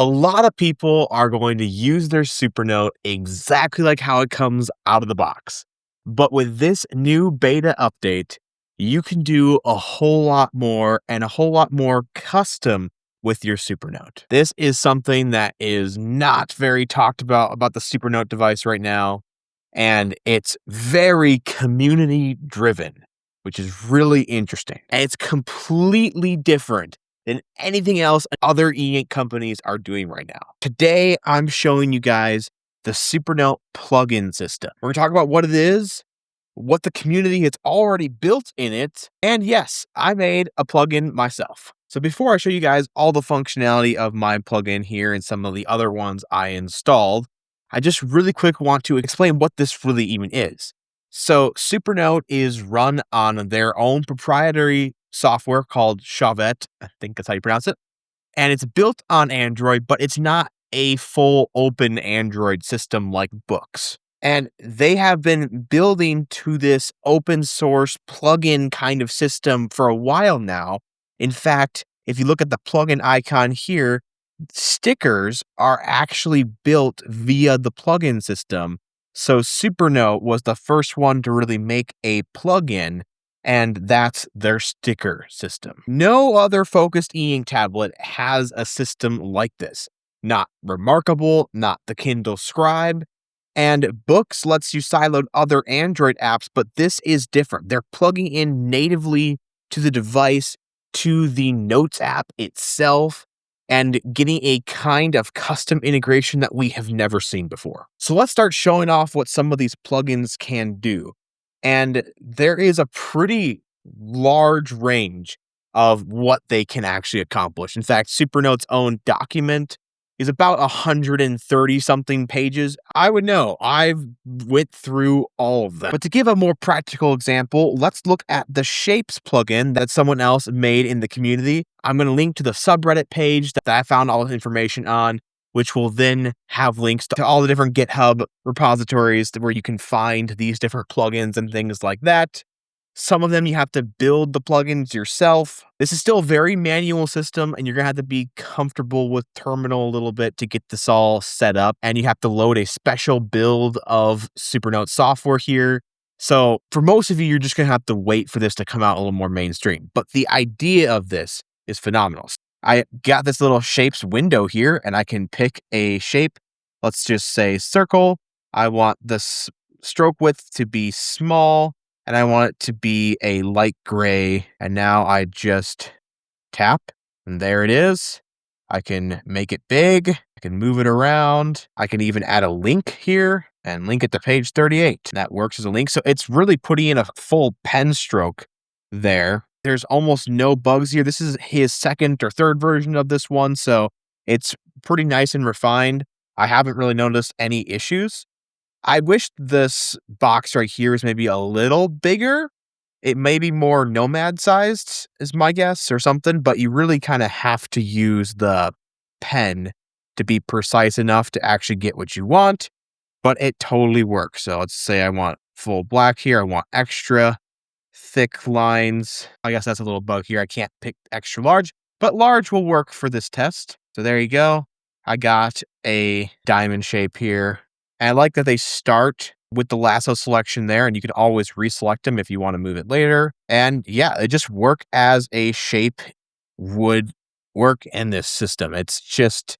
A lot of people are going to use their Supernote exactly like how it comes out of the box. But with this new beta update, you can do a whole lot more and a whole lot more custom with your Supernote. This is something that is not very talked about the Supernote device right now, and it's very community driven, which is really interesting. And it's completely different than anything else other e-ink companies are doing right now. Today, I'm showing you guys the Supernote plugin system. We're going to talk about what it is, what the community has already built in it, and yes, I made a plugin myself. So before I show you guys all the functionality of my plugin here and some of the other ones I installed, I just really quick want to explain what this really even is. So Supernote is run on their own proprietary software called Chavette. I think that's how you pronounce it. And it's built on Android, but it's not a full open Android system like Books. And they have been building to this open source plugin kind of system for a while now. In fact, if you look at the plugin icon here, stickers are actually built via the plugin system. So Supernote was the first one to really make a plugin, and that's their sticker system. No other focused e-ink tablet has a system like this. Not Remarkable, not the Kindle Scribe, and Books lets you sideload other Android apps, but this is different. They're plugging in natively to the device, to the Notes app itself, and getting a kind of custom integration that we have never seen before. So let's start showing off what some of these plugins can do. And there is a pretty large range of what they can actually accomplish. In fact, Supernote's own document is about 130 something pages. I would know, I've went through all of them. But to give a more practical example, let's look at the Shapes plugin that someone else made in the community. I'm going to link to the subreddit page that I found all the information on, which will then have links to all the different GitHub repositories where you can find these different plugins and things like that. Some of them you have to build the plugins yourself. This is still a very manual system, and you're going to have to be comfortable with Terminal a little bit to get this all set up. And you have to load a special build of Supernote software here. So for most of you, you're just going to have to wait for this to come out a little more mainstream. But the idea of this is phenomenal. I got this little shapes window here, and I can pick a shape. Let's just say circle. I want the stroke width to be small, and I want it to be a light gray. And now I just tap, and there it is. I can make it big. I can move it around. I can even add a link here and link it to page 38. That works as a link. So it's really putting in a full pen stroke there. There's almost no bugs here. This is his second or third version of this one, so it's pretty nice and refined. I haven't really noticed any issues. I wish this box right here is maybe a little bigger. It may be more Nomad sized is my guess or something, but you really kind of have to use the pen to be precise enough to actually get what you want, but it totally works. So let's say I want full black here. I want extra thick lines. I guess that's a little bug here. I can't pick extra large, but large will work for this test. So there you go. I got a diamond shape here. And I like that they start with the lasso selection there, and you can always reselect them if you want to move it later. And yeah, they just work as a shape would work in this system. It's just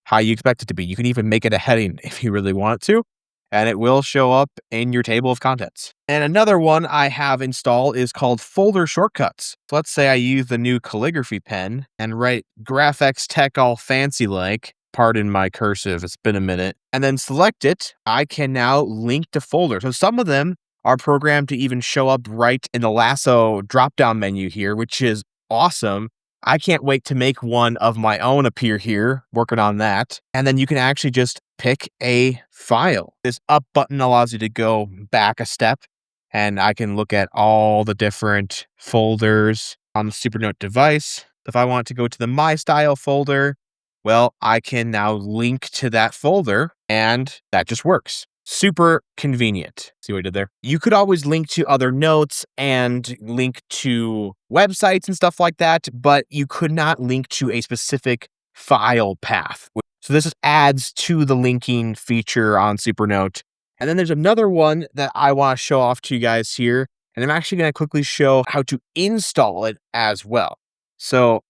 how you expect it to be. You can even make it a heading if you really want to, and it will show up in your table of contents. And another one I have installed is called Folder Shortcuts. So let's say I use the new calligraphy pen and write Graf-X Tech all fancy like. Pardon my cursive, it's been a minute. And then select it. I can now link to folders. So some of them are programmed to even show up right in the lasso drop-down menu here, which is awesome. I can't wait to make one of my own appear here, working on that. And then you can actually just pick a file. This up button allows you to go back a step, and I can look at all the different folders on the Supernote device. If I want to go to the My Style folder, well, I can now link to that folder, and that just works. Super convenient. See what I did there? You could always link to other notes and link to websites and stuff like that, but you could not link to a specific file path. So this just adds to the linking feature on Supernote. And then there's another one that I want to show off to you guys here. And I'm actually going to quickly show how to install it as well. So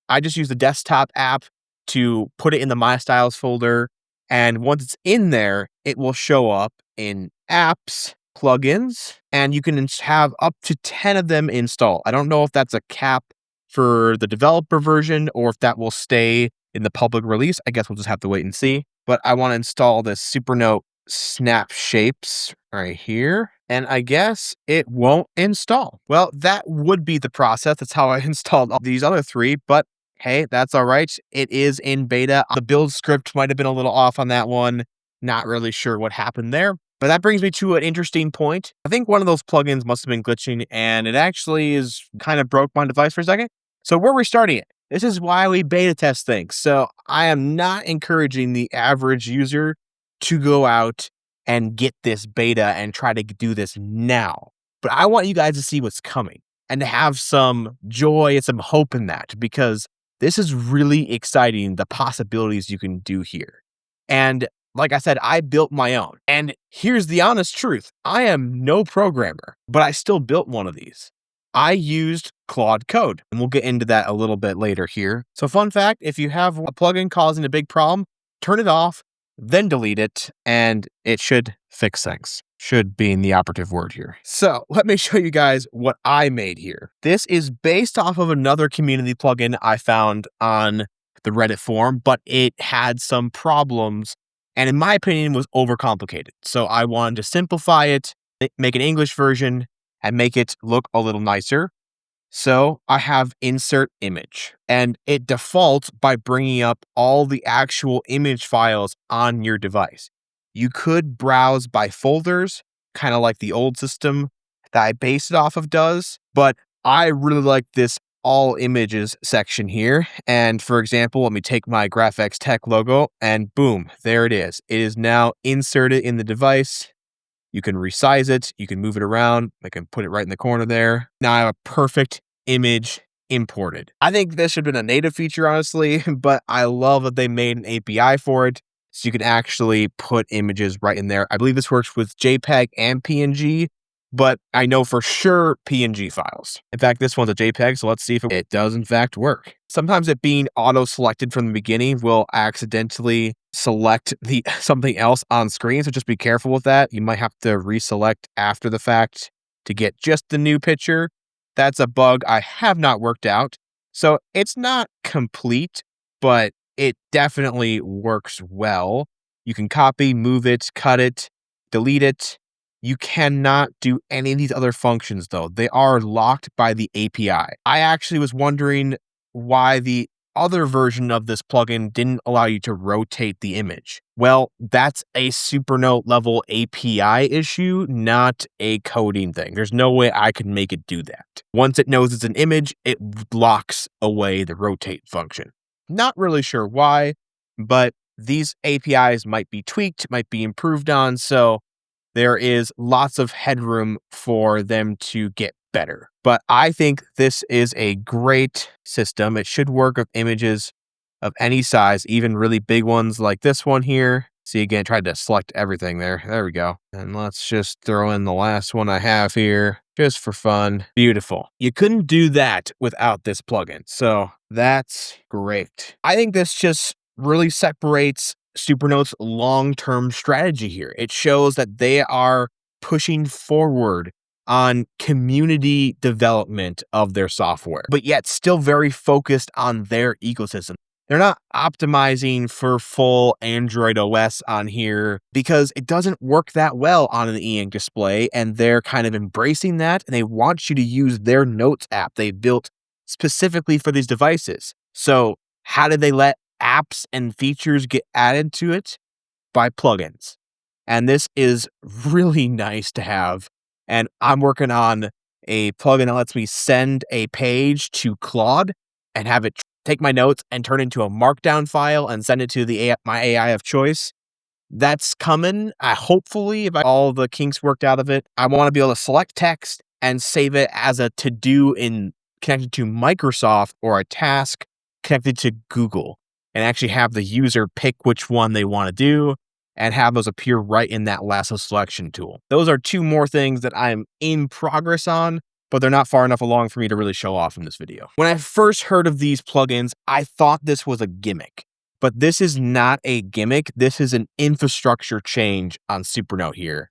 I just use the desktop app to put it in the My Styles folder. And once it's in there, it will show up in apps, plugins, and you can have up to 10 of them installed. I don't know if that's a cap for the developer version or if that will stay in the public release. I guess we'll just have to wait and see. But I want to install this Supernote snap shapes right here. And I guess it won't install. Well, that would be the process. That's how I installed all these other three. But hey, that's all right. It is in beta. The build script might have been a little off on that one. Not really sure what happened there. But that brings me to an interesting point. I think one of those plugins must have been glitching, and it actually is kind of broke my device for a second. So we're restarting it. This is why we beta test things. So I am not encouraging the average user to go out and get this beta and try to do this now. But I want you guys to see what's coming and to have some joy and some hope in that, because this is really exciting, the possibilities you can do here. And like I said, I built my own. And here's the honest truth. I am no programmer, but I still built one of these. I used Claude Code, and we'll get into that a little bit later here. So fun fact, if you have a plugin causing a big problem, turn it off, then delete it, and it should fix things. Should being the operative word here. So let me show you guys what I made here. This is based off of another community plugin I found on the Reddit forum, but it had some problems and in my opinion was overcomplicated. So I wanted to simplify it, make an English version, and make it look a little nicer. So I have insert image, and it defaults by bringing up all the actual image files on your device. You could browse by folders, kind of like the old system that I based it off of does, but I really like this all images section here. And for example, let me take my Graf-X Tech logo and boom, there it is. It is now inserted in the device. You can resize it. You can move it around. I can put it right in the corner there. Now I have a perfect image imported. I think this should have been a native feature, honestly, but I love that they made an API for it. So you can actually put images right in there. I believe this works with JPEG and PNG, but I know for sure PNG files. In fact, this one's a JPEG, so let's see if it does in fact work. Sometimes it being auto-selected from the beginning will accidentally select something else on screen, so just be careful with that. You might have to reselect after the fact to get just the new picture. That's a bug I have not worked out. So it's not complete, but it definitely works well. You can copy, move it, cut it, delete it. You cannot do any of these other functions though. They are locked by the API. I actually was wondering why the other version of this plugin didn't allow you to rotate the image. Well, that's a Supernote level API issue, not a coding thing. There's no way I can make it do that. Once it knows it's an image, it blocks away the rotate function. Not really sure why, but these APIs might be tweaked, might be improved on, so there is lots of headroom for them to get better. But I think this is a great system. It should work with images of any size, even really big ones like this one here. See, again, I tried to select everything there. There we go. And let's just throw in the last one I have here just for fun. Beautiful. You couldn't do that without this plugin. So that's great. I think this just really separates Supernote's long-term strategy here. It shows that they are pushing forward on community development of their software, but yet still very focused on their ecosystem. They're not optimizing for full Android OS on here because it doesn't work that well on an e-ink display, and they're kind of embracing that, and they want you to use their Notes app they built specifically for these devices. So how did they let apps and features get added to it? By plugins. And this is really nice to have. And I'm working on a plugin that lets me send a page to Claude and have it take my notes and turn into a markdown file and send it to my AI of choice. That's coming. Hopefully, if all the kinks worked out of it, I want to be able to select text and save it as a to-do connected to Microsoft or a task connected to Google. and actually have the user pick which one they want to do and have those appear right in that lasso selection tool. Those are 2 more things that I'm in progress on, but they're not far enough along for me to really show off in this video. When I first heard of these plugins, I thought this was a gimmick, but this is not a gimmick. This is an infrastructure change on Supernote here.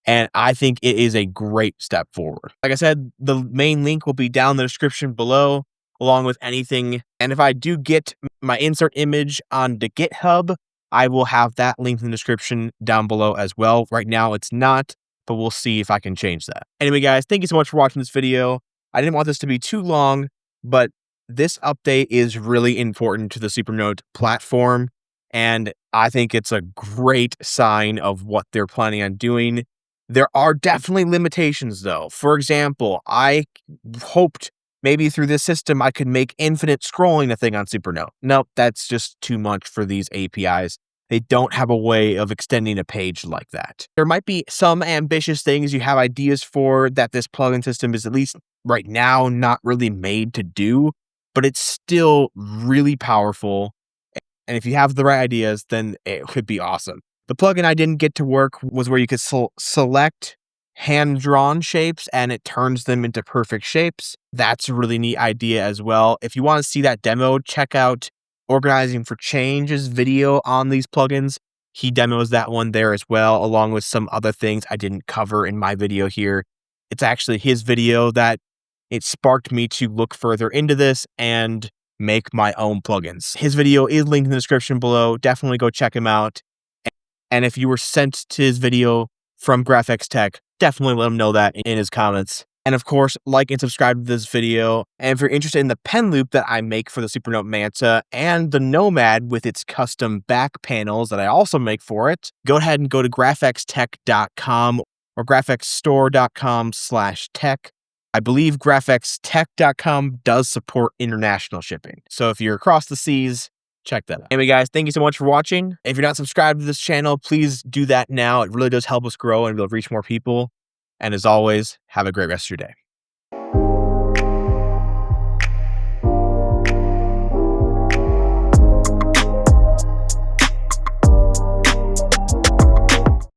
And I think it is a great step forward. Like I said, the main link will be down in the description below, along with anything. And if I do get my insert image on the GitHub, I will have that link in the description down below as well. Right now it's not, but we'll see if I can change that. Anyway, guys, thank you so much for watching this video. I didn't want this to be too long, but this update is really important to the Supernote platform. And I think it's a great sign of what they're planning on doing. There are definitely limitations, though. For example, I hoped maybe through this system I could make infinite scrolling a thing on Supernote. Nope, that's just too much for these APIs. They don't have a way of extending a page like that. There might be some ambitious things you have ideas for that this plugin system is, at least right now, not really made to do, but it's still really powerful. And if you have the right ideas, then it could be awesome. The plugin I didn't get to work was where you could select hand-drawn shapes and it turns them into perfect shapes. That's a really neat idea as well. If you want to see that demo, check out Organizing for Change's video on these plugins. He demos that one there as well, along with some other things I didn't cover in my video here. It's actually his video that it sparked me to look further into this and make my own plugins. His video is linked in the description below. Definitely go check him out. And if you were sent to his video from Graf-X Tech, definitely let him know that in his comments. And of course, like and subscribe to this video. And if you're interested in the pen loop that I make for the Supernote Manta and the Nomad with its custom back panels that I also make for it, go ahead and go to grafxtech.com or grafxstore.com/tech. I believe grafxtech.com does support international shipping. So if you're across the seas, check that out. Anyway, guys, thank you so much for watching. If you're not subscribed to this channel, please do that now. It really does help us grow and be able to reach more people. And as always, have a great rest of your day.